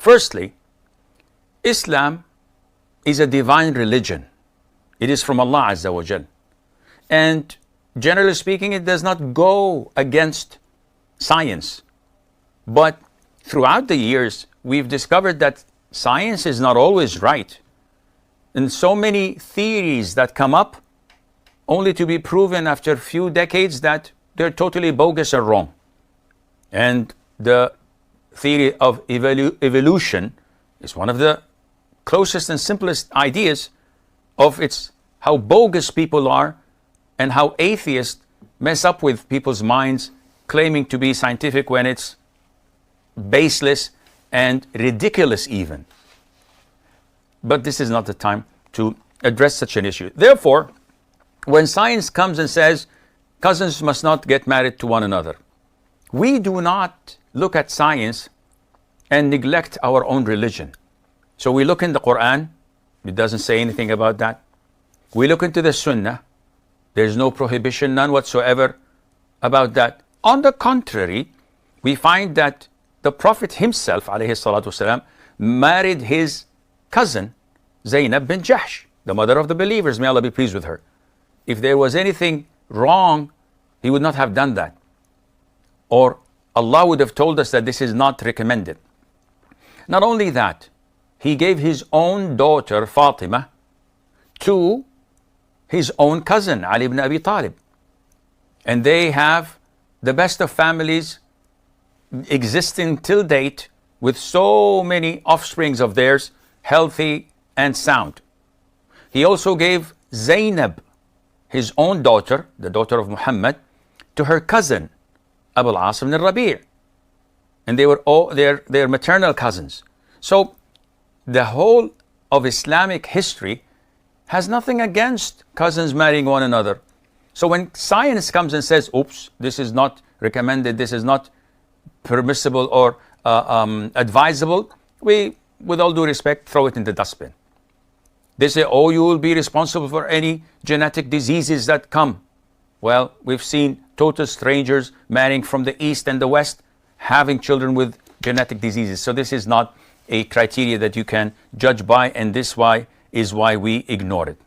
Firstly, Islam is a divine religion. It is from Allah Azza wa Jal. And generally speaking, it does not go against science. But throughout the years, we've discovered that science is not always right. And so many theories that come up only to be proven after a few decades that they're totally bogus or wrong. And the theory of evolution is one of the closest and simplest ideas of its how bogus people are and how atheists mess up with people's minds, claiming to be scientific when it's baseless and ridiculous even. But this is not the time to address such an issue. Therefore, when science comes and says cousins must not get married to one another, we do not look at science and neglect our own religion. So we look in the Quran, it doesn't say anything about that. We look into the Sunnah, there's no prohibition, none whatsoever about that. On the contrary, we find that the Prophet himself, alayhi salatu wasalam, married his cousin, Zainab bin Jahsh, the mother of the believers, may Allah be pleased with her. If there was anything wrong, he would not have done that. Or Allah would have told us that this is not recommended. Not only that, he gave his own daughter, Fatima, to his own cousin, Ali ibn Abi Talib. And they have the best of families existing till date with so many offsprings of theirs, healthy and sound. He also gave Zainab, his own daughter, the daughter of Muhammad, to her cousin, Abu al-As ibn Rabi'. And they were all their maternal cousins. So the whole of Islamic history has nothing against cousins marrying one another. So when science comes and says, oops, this is not recommended, this is not permissible or advisable, we, with all due respect, throw it in the dustbin. They say, oh, you will be responsible for any genetic diseases that come. Well, we've seen total strangers marrying from the East and the West, having children with genetic diseases. So this is not a criteria that you can judge by, and this is why we ignore it.